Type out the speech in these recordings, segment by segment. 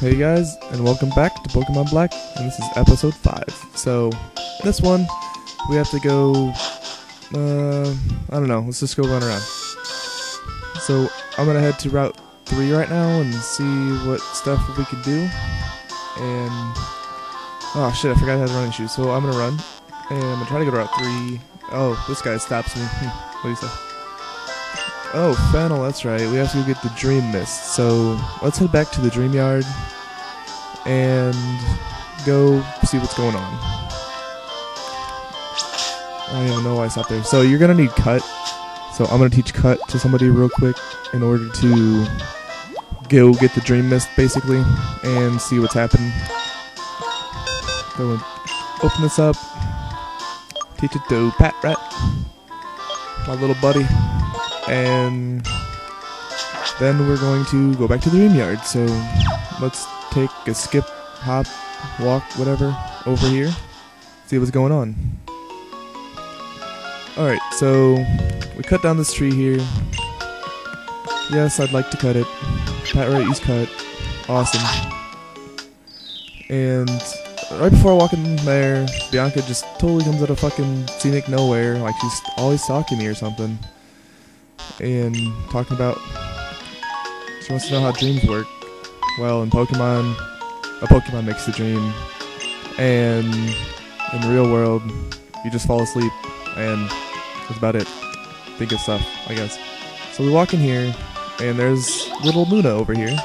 Hey guys, and welcome back to Pokemon Black, and this is episode 5. So, this one, we have to go, I don't know, let's just go run around. So, I'm gonna head to Route 3 right now and see what stuff we can do. And, oh shit, I forgot I had running shoes, so I'm gonna run. And I'm gonna try to go to Route 3. Oh, this guy stops me. What do you say? Oh, Fennel, that's right. We have to go get the Dream Mist. So, let's head back to the Dream Yard and go see what's going on. I don't even know why I stopped there. So, you're gonna need Cut. So, I'm gonna teach Cut to somebody real quick in order to go get the Dream Mist, basically, and see what's happening. Go and open this up. Teach it to Pat Rat, my little buddy. And then we're going to go back to the Dream Yard. So let's take a skip, hop, walk, whatever, over here. See what's going on. Alright, so we cut down this tree here. Yes, I'd like to cut it. Pat Rat, use cut. Awesome. And right before I walk in there, Bianca just totally comes out of fucking scenic nowhere. Like she's always talking to me or something. And talking about she wants to know how dreams work. Well, in Pokemon, a Pokemon makes the dream, and in the real world, you just fall asleep, and that's about it. Think of stuff, I guess. So we walk in here, and there's little Muna over here,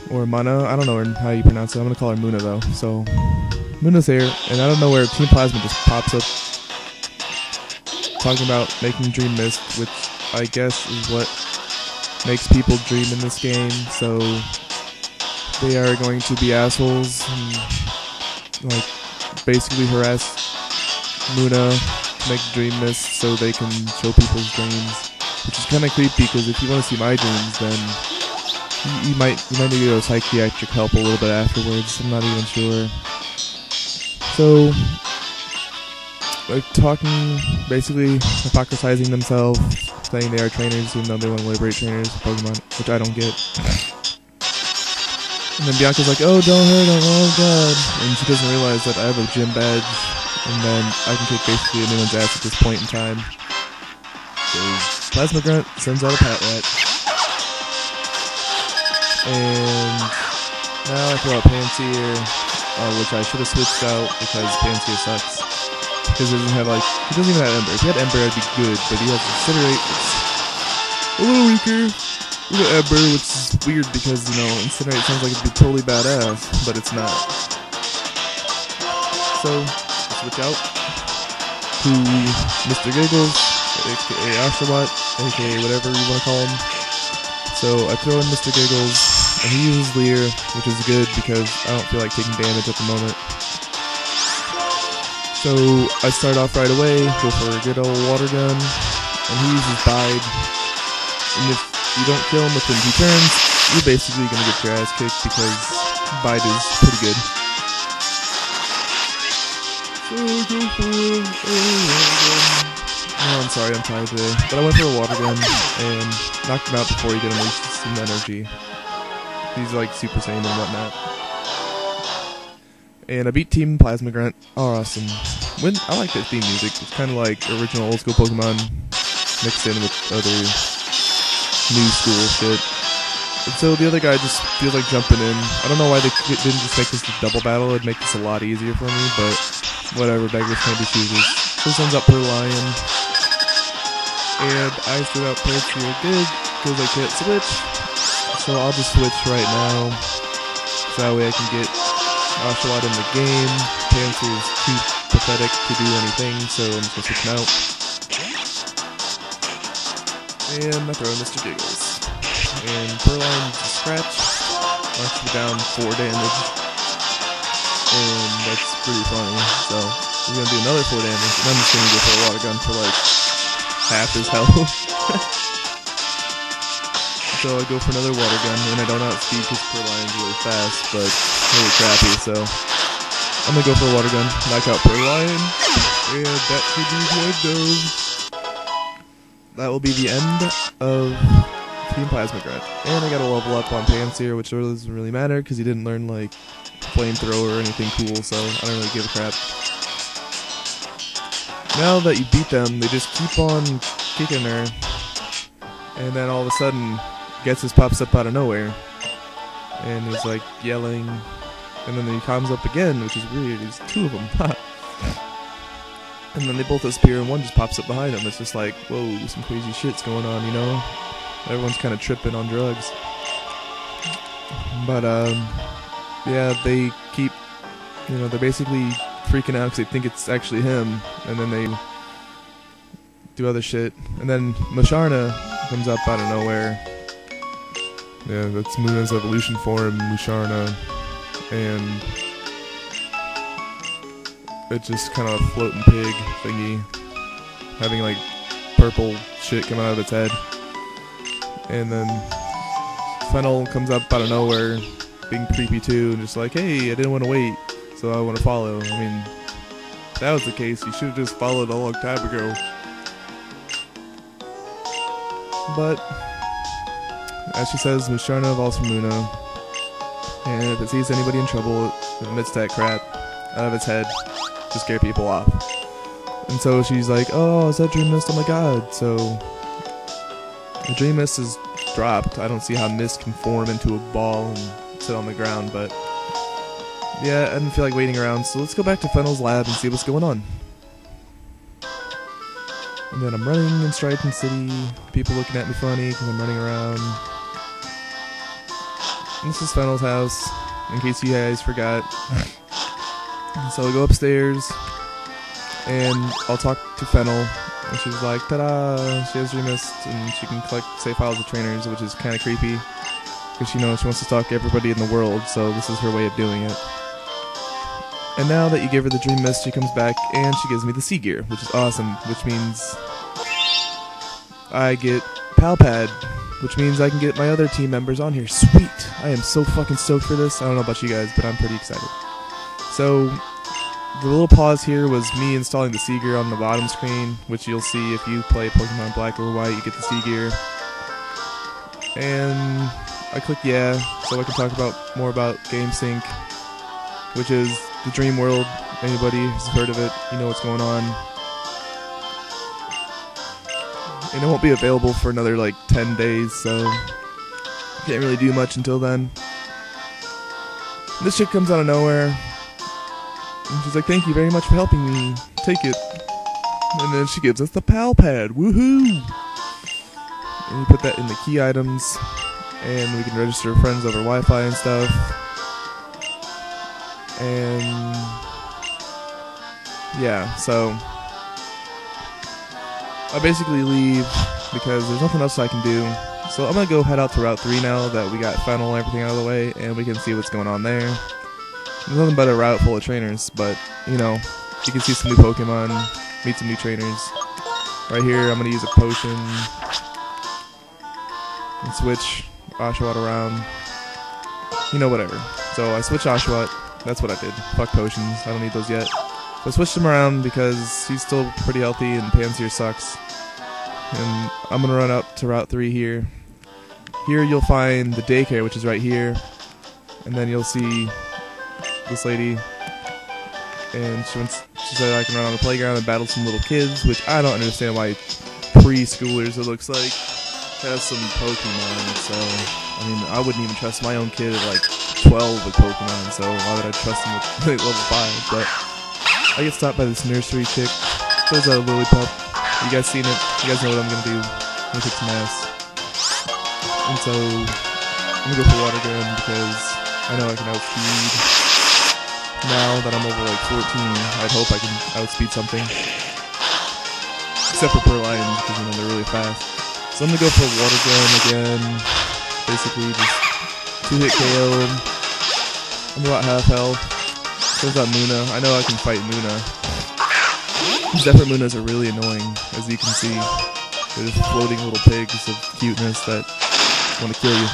or Mana. I don't know how you pronounce it. I'm gonna call her Muna though. So Muna's here, and out of nowhere, Team Plasma just pops up. Talking about making Dream Mist, which I guess is what makes people dream in this game. So they are going to be assholes and like basically harass Muna to make Dream Mist so they can show people's dreams, which is kind of creepy because if you want to see my dreams, then you might need to go psychiatric help a little bit afterwards. I'm not even sure. So like talking, basically hypocrisizing themselves, saying they are trainers even though they want to liberate trainers of Pokemon, which I don't get. And then Bianca's like, oh, don't hurt him, oh god. And she doesn't realize that I have a gym badge, and then I can kick basically anyone's ass at this point in time. So Plasma Grunt sends out a Pat Rat. And now I throw out Pansear, which I should have switched out because Pansear sucks. Because he doesn't even have Ember. If he had Ember, I'd be good, but he has Incinerate, it's a little weaker. We got Ember, which is weird because, you know, Incinerate sounds like it'd be totally badass, but it's not. So, I switch out to Mr. Giggles, aka Oshawott, aka whatever you want to call him. So, I throw in Mr. Giggles, and he uses Leer, which is good because I don't feel like taking damage at the moment. So I start off right away, go for a good old water gun, and he uses Bide. And if you don't kill him within 2 turns, you're basically going to get your ass kicked because Bide is pretty good. So I go for a water gun. Oh, I'm sorry, I'm tired today. But I went for a water gun and knocked him out before he could unleash some energy. He's like Super Saiyan and whatnot. And I beat Team Plasma Grunt. Awesome. I like that theme music. It's kind of like original old school Pokemon mixed in with other new school shit. And so the other guy just feels like jumping in. I don't know why they didn't just make this a double battle. It'd make this a lot easier for me, but whatever. Beggars can't be choosers. So this ends up per Lion. And I stood out Pansear good because I can't switch. So I'll just switch right now. So that way I can get Oshawott in the game. Pansear is too pathetic to do anything, so I'm just gonna switch him out. And I throw in Mr. Giggles. And Purrline's a scratch. Knocks me down 4 damage. And that's pretty funny. So we're gonna do another 4 damage, and I'm just gonna go for a water gun for like half his health. So I go for another water gun, and I don't outspeed because Purrline's really fast, but really crappy, so I'm gonna go for a water gun, knock out Purrline, and that should be the end of... That will be the end of and Plasma Grunt. And I got a level up on Panseer, which doesn't really matter because he didn't learn like Flamethrower or anything cool, so I don't really give a crap. Now that you beat them, they just keep on kicking her, and then all of a sudden, Getsus pops up out of nowhere, and he's like yelling, and then he comes up again, which is weird. There's two of them. And then they both disappear, and one just pops up behind them. It's just like, whoa, some crazy shit's going on, you know? Everyone's kind of tripping on drugs. But, yeah, they keep, you know, they're basically freaking out because they think it's actually him, and then they do other shit. And then Musharna comes up out of nowhere. Yeah, that's Muna's evolution form, Musharna. And it's just kind of a floating pig thingy, having like purple shit coming out of its head. And then Fennel comes up out of nowhere, being creepy too, and just like, hey, I didn't want to wait, so I want to follow. I mean, if that was the case, you should have just followed a long time ago. But, as she says, Musharna evolves from Muna, and if it sees anybody in trouble, it emits that crap out of its head to scare people off. And so she's like, oh, is that Dream Mist? Oh my god. So the Dream Mist is dropped. I don't see how mist can form into a ball and sit on the ground, but yeah, I didn't feel like waiting around, so let's go back to Fennel's lab and see what's going on. And then I'm running in Striaton City, people looking at me funny because I'm running around. And this is Fennel's house, in case you guys forgot. So I go upstairs, and I'll talk to Fennel, and she's like, ta-da, she has Dream Mist, and she can collect save files of trainers, which is kind of creepy, because she knows she wants to talk to everybody in the world, so this is her way of doing it. And now that you give her the Dream Mist, she comes back, and she gives me the Sea Gear, which is awesome, which means I get Pal Pad, which means I can get my other team members on here. Sweet! I am so fucking stoked for this. I don't know about you guys, but I'm pretty excited. So, the little pause here was me installing the Sea Gear on the bottom screen, which you'll see if you play Pokemon Black or White, you get the Sea Gear. And I click yeah, so I can talk about more about GameSync, which is the dream world. Anybody who's heard of it, you know what's going on. And it won't be available for another like 10 days, so can't really do much until then. This chick comes out of nowhere, and she's like, thank you very much for helping me. Take it. And then she gives us the Pal Pad. Woohoo! And you put that in the key items, and we can register friends over Wi-Fi and stuff. And yeah, so I basically leave because there's nothing else I can do. So I'm gonna go head out to Route 3 now that we got Fennel and everything out of the way, and we can see what's going on there. There's nothing but a route full of trainers, but you know, you can see some new Pokemon, meet some new trainers. Right here, I'm gonna use a potion and switch Oshawott around. You know, whatever. So I switch Oshawott. That's what I did. Fuck potions. I don't need those yet. So I switched him around because he's still pretty healthy and Panseer sucks. And I'm gonna run up to Route 3 here. Here you'll find the daycare, which is right here. And then you'll see this lady. And she said I can run on the playground and battle some little kids, which I don't understand why preschoolers, it looks like, have some Pokemon. So, I mean, I wouldn't even trust my own kid at like 12 with Pokemon, so why would I trust him with level 5? But I get stopped by this nursery chick. Throws out a Lillipup. You guys seen it? You guys know what I'm gonna do. I'm gonna kick some ass. And so I'm gonna go for Water Gun because I know I can outspeed. Now that I'm over like 14, I'd hope I can outspeed something. Except for Purlions, because you know they're really fast. So I'm gonna go for Water Gun again. Basically just 2-hit KO. I'm about half health. Turns out Muna. I know I can fight Muna. These Zephyr Munas are really annoying, as you can see. They're just floating little pigs of cuteness that want to kill you.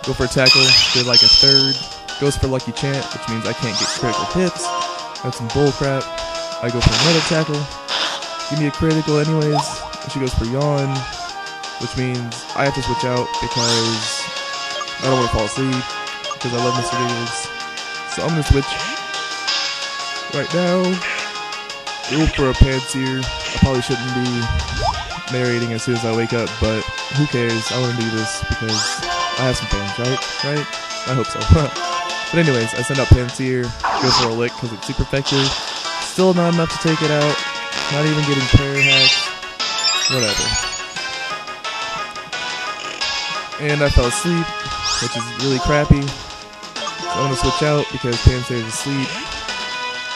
Go for a tackle. Did like a third. Goes for Lucky Chant, which means I can't get critical hits. That's some bullcrap. I go for another tackle. Give me a critical anyways. And she goes for Yawn, which means I have to switch out because I don't want to fall asleep, because I love Mr. Giggles. So I'm going to switch right now. Go for a Panseer. I probably shouldn't be narrating as soon as I wake up, but who cares? I want to do this because I have some fans, right? Right? I hope so. But anyways, I send out Panseer, go for a lick because it's super effective. Still not enough to take it out. Not even getting prayer hacks. Whatever. And I fell asleep, which is really crappy. So I'm going to switch out because Panseer is asleep.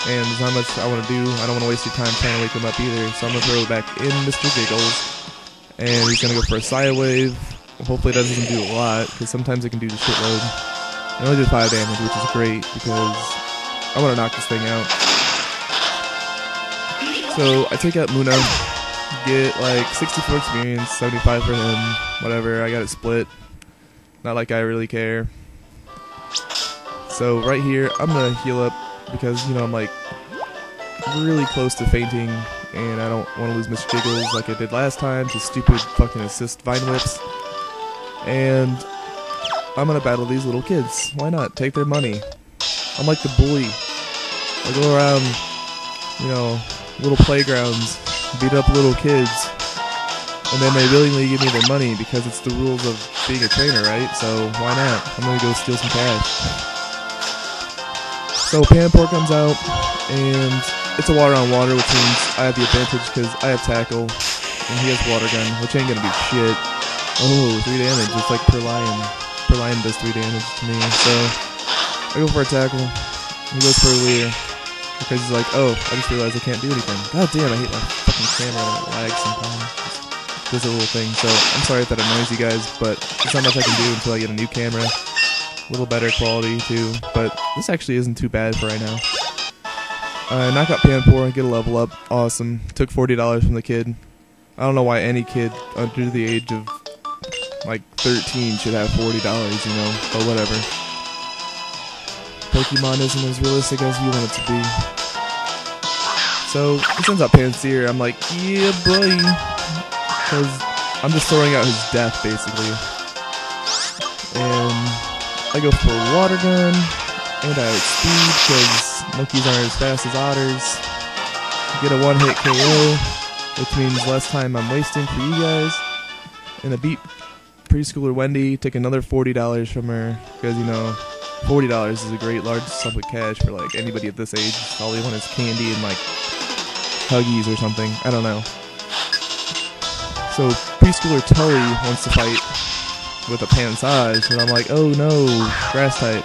And there's not much I want to do. I don't want to waste your time trying to wake him up either. So I'm going to throw it back in Mr. Giggles. And he's going to go for a Psy Wave. Hopefully it doesn't do a lot, because sometimes it can do the shitload. It only did 5 damage, which is great, because I want to knock this thing out. So I take out Muna, get like 64 experience, 75 for him, whatever, I got it split. Not like I really care. So right here, I'm going to heal up, because, you know, I'm like really close to fainting, and I don't want to lose Mr. Giggles like I did last time to stupid fucking assist Vine Whips. And I'm gonna battle these little kids. Why not? Take their money. I'm like the bully. I go around, you know, little playgrounds, beat up little kids, and then they willingly give me their money because it's the rules of being a trainer, right? So why not? I'm gonna go steal some cash. So Panpour comes out, and it's a water on water, which means I have the advantage because I have tackle, and he has water gun, which ain't gonna be shit. Oh, 3 damage, just like per lion. Per lion does 3 damage to me, so I go for a tackle. He goes for a leer, because he's like, oh, I just realized I can't do anything. God damn, I hate my fucking camera when it lags sometimes. Just does a little thing, so I'm sorry if that annoys you guys, but there's not much I can do until I get a new camera. A little better quality too, but this actually isn't too bad for right now. Knock out Panpour, get a level up, awesome. Took $40 from the kid. I don't know why any kid under the age of like 13 should have $40, you know, but whatever. Pokemon isn't as realistic as you want it to be. So he sends out Panseer, I'm like, yeah buddy, because I'm just throwing out his death basically. And I go for a water gun, and I outspeed because monkeys aren't as fast as otters. Get a 1-hit KO, which means less time I'm wasting for you guys. And I beat preschooler Wendy, take another $40 from her, because, you know, $40 is a great large sum of cash for like anybody at this age. All they want is candy and like Huggies or something, I don't know. So preschooler Tully wants to fight with a Pansage, and I'm like, oh no, grass type.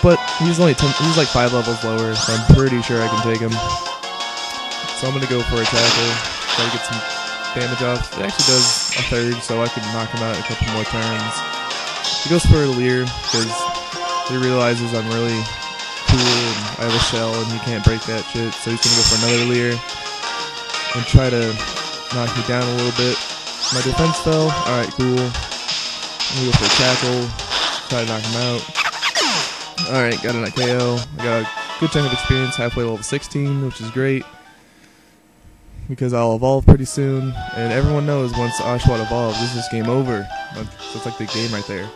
But he's only he's like 5 levels lower, so I'm pretty sure I can take him. So I'm gonna go for a tackle, try to get some damage off. It actually does a third, so I can knock him out in a couple more turns. He goes for a leer because he realizes I'm really cool and I have a shell and he can't break that shit. So he's gonna go for another leer and try to knock me down a little bit. My defense fell. All right, cool. I'm gonna go for a tackle, try to knock him out. Alright, got a KO. I got a good chunk of experience, halfway level 16, which is great. Because I'll evolve pretty soon. And everyone knows once Oshawott evolves, this is game over. That's like the game right there.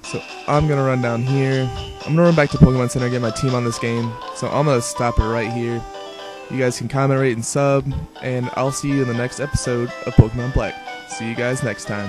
So I'm gonna run down here. I'm gonna run back to Pokemon Center, get my team on this game. So I'm gonna stop it right here. You guys can comment, rate, and sub. And I'll see you in the next episode of Pokemon Black. See you guys next time.